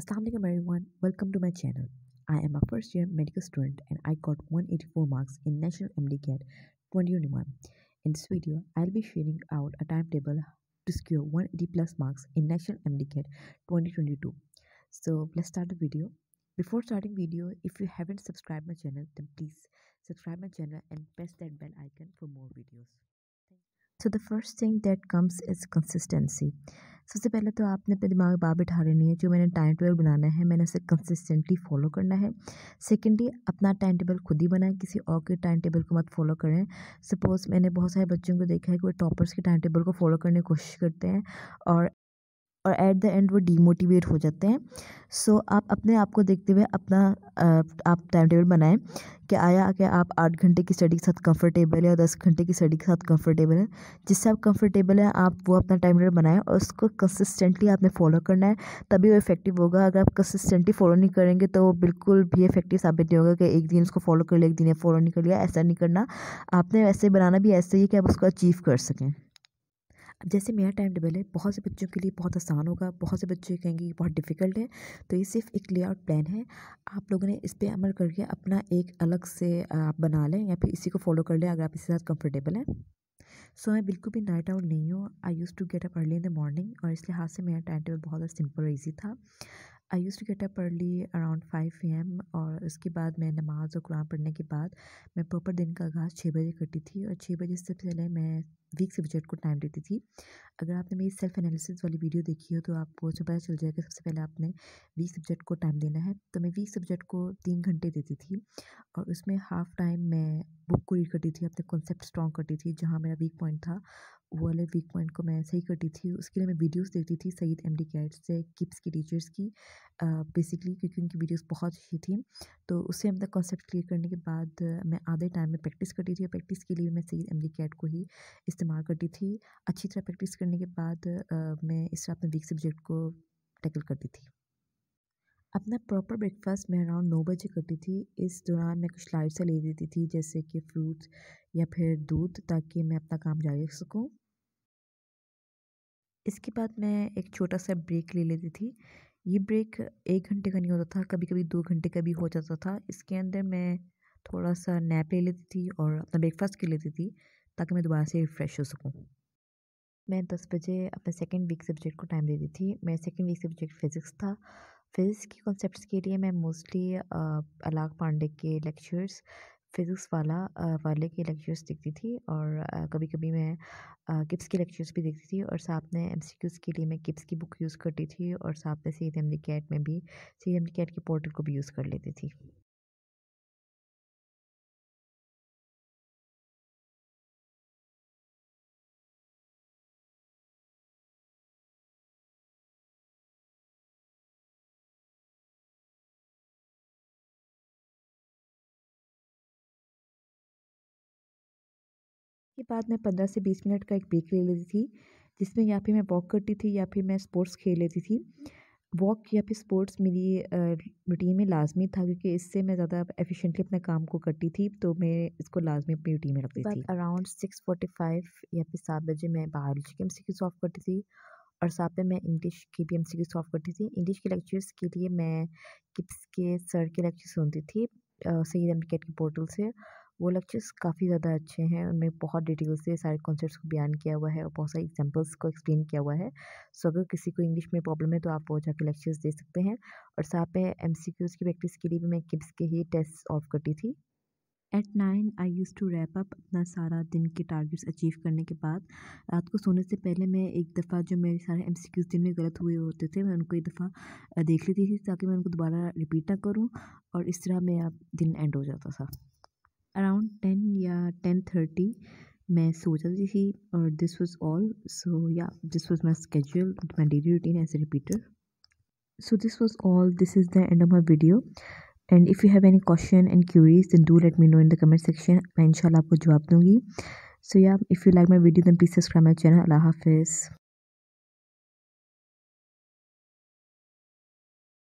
Assalamualaikum everyone, welcome to my channel. I am a first year medical student and I got 184 marks in National MDCAT 2021. In this video, I'll be sharing out a timetable to secure 180 plus marks in National MDCAT 2022. So let's start the video. Before starting video, if you haven't subscribed my channel, then please subscribe my channel and press that bell icon for more videos. So the first thing that comes is consistency. सबसे पहले तो आपने अपने दिमाग में बात बिठा लेनी है, जो मैंने टाइम टेबल बनाना है मैंने उसे कंसिस्टेंटली फॉलो करना है। सेकेंडली, अपना टाइम टेबल खुद ही बनाएं, किसी और के टाइम टेबल को मत फॉलो करें। सपोज़ मैंने बहुत सारे बच्चों को देखा है कि वो टॉपर्स के टाइम टेबल को फॉलो करने की कोशिश करते हैं और एट द एंड वो डीमोटिवेट हो जाते हैं। सो आप अपने आप को देखते हुए अपना आप टाइम टेबल बनाएं कि आप 8 घंटे की स्टडी के साथ कंफर्टेबल है या 10 घंटे की स्टडी के साथ कंफर्टेबल है। जिससे आप कंफर्टेबल हैं आप वो अपना टाइम टेबल बनाएं और उसको कंसिस्टेंटली आपने फॉलो करना है, तभी वो इफेक्टिव होगा। अगर आप कंसिस्टेंटली फॉलो नहीं करेंगे तो वो बिल्कुल भी इफेक्टिव साबित नहीं होगा कि एक दिन उसको फॉलो कर लिया, एक दिन फॉलो नहीं कर लिया। ऐसा नहीं करना, आपने वैसे बनाना भी ऐसे ही कि आप उसको अचीव कर सकें। अब जैसे मेरा टाइम टेबल है, बहुत से बच्चों के लिए बहुत आसान होगा, बहुत से बच्चे कहेंगे कि बहुत डिफ़िकल्ट है। तो ये सिर्फ एक लेआउट प्लान है, आप लोगों ने इस पे अमल करके अपना एक अलग से आप बना लें या फिर इसी को फॉलो कर लें अगर आप इसके साथ कंफर्टेबल हैं। सो मैं बिल्कुल भी नाइट आउट नहीं हूँ। I use to get up early in the morning और इस लिहाज से मेरा टाइम टेबल बहुत सिंपल और ईजी था। I use to get up early around 5 AM और उसके बाद मैं नमाज़ और कुरान पढ़ने के बाद मैं प्रॉपर दिन का आगाज़ 6 बजे करती थी और 6 बजे से पहले मैं वीक सब्जेक्ट को टाइम देती थी। अगर आपने मेरी सेल्फ एनालिसिस वाली वीडियो देखी हो तो आपको उसमें पता चल जाएगा सबसे पहले आपने वीक सब्जेक्ट को टाइम देना है। तो मैं वीक सब्जेक्ट को 3 घंटे देती थी और उसमें हाफ़ टाइम मैं बुक को रीड करती थी, अपने कॉन्सेप्ट स्ट्रॉन्ग करती थी। जहाँ मेरा वीक पॉइंट था वो वाले वीक पॉइंट को मैं सही करती थी। उसके लिए मैं वीडियोस देखती थी सईद MD कैट से, किप्स की टीचर्स की बेसिकली, क्योंकि उनकी वीडियोस बहुत अच्छी थी। तो उससे अपना कॉन्सेप्ट क्लियर करने के बाद मैं आधे टाइम में प्रैक्टिस करती थी और प्रैक्टिस के लिए मैं सईद MD कैट को ही इस्तेमाल करती थी। अच्छी तरह प्रैक्टिस करने के बाद मैं इस तरह अपने वीक सब्जेक्ट को टैकल करती थी। अपना प्रॉपर ब्रेकफास्ट मैं अराउंड 9 बजे करती थी। इस दौरान मैं कुछ लाइट सा ले लेती थी जैसे कि फ्रूट्स या फिर दूध, ताकि मैं अपना काम जारी रख सकूँ। इसके बाद मैं एक छोटा सा ब्रेक ले लेती थी। ये ब्रेक 1 घंटे का नहीं होता था, कभी-कभी 2 घंटे का भी हो जाता था। इसके अंदर मैं थोड़ा-सा नैप ले लेती थी और अपना ब्रेकफास्ट कर लेती थी ताकि मैं दोबारा से रिफ्रेश हो सकूँ। मैं 10 बजे अपने सेकंड वीक सब्जेक्ट को टाइम देती थी। मेरा सेकंड वीक सब्जेक्ट फ़िज़िक्स था। फ़िज़िक्स के कॉन्सेप्ट्स के लिए मैं मोस्टली अलाक पांडे के लेक्चर्स, फ़िज़िक्स वाले के लेक्चर्स देखती थी और कभी-कभी मैं किप्स के लेक्चर्स भी देखती थी और साथ में MCQs के लिए मैं किप्स की बुक यूज़ करती थी और साथ में सईद MD कैट में भी सईद MD कैट के पोर्टल को भी यूज़ कर लेती थी। के बाद मैं 15 से 20 मिनट का एक ब्रेक ले लेती थी, जिसमें या फिर मैं वॉक करती थी या फिर मैं स्पोर्ट्स खेल लेती थी। वॉक या फिर स्पोर्ट्स मेरी रूटीन में लाज़मी था, क्योंकि इससे मैं ज़्यादा एफिशिएंटली अपने काम को करती थी, तो मैं इसको लाज़मी अपनी रूटीन में रखती थी। अराउंड 6:45 या फिर 7 बजे मैं बायोलॉजी के MCQ सॉल्व करती थी और साथ में मैं इंग्लिश की भी MCQ सॉल्व करती थी। इंग्लिश के लेक्चर्स के लिए मैं किप्स के सर के लेक्चर सुनती थी सईद MD कैट के पोर्टल से। वो लेक्चर्स काफ़ी ज़्यादा अच्छे हैं, उनमें बहुत डिटेल से सारे कॉन्सेप्ट्स को बयान किया हुआ है और बहुत सारे एग्जांपल्स को एक्सप्लेन किया हुआ है। सो अगर किसी को इंग्लिश में प्रॉब्लम है तो आप वो जाके लेक्चर्स दे सकते हैं और साथ में MCQs की प्रैक्टिस के लिए भी मैं किप्स के ही टेस्ट सॉल्व करती थी। At 9 I use to wrap up अपना सारा दिन के टारगेट्स अचीव करने के बाद रात को सोने से पहले मैं एक दफ़ा जो मेरे सारे MCQs दिन में गलत हुए होते थे मैं उनको एक दफ़ा देख लेती थी ताकि मैं उनको दोबारा रिपीट ना करूँ और इस तरह मेरा दिन एंड हो जाता था। अराउंड 10 या 10:30 मैं सो जाती थी और this was all. So yeah this was my schedule, my daily routine as a repeater. So this was all. This is the end of my video. And if you have any question and queries, then do let me know in the comment section. मैं इंशाल्लाह आपको जवाब दूँगी. So yeah, if you like my video, then please subscribe my channel. Allah Hafiz.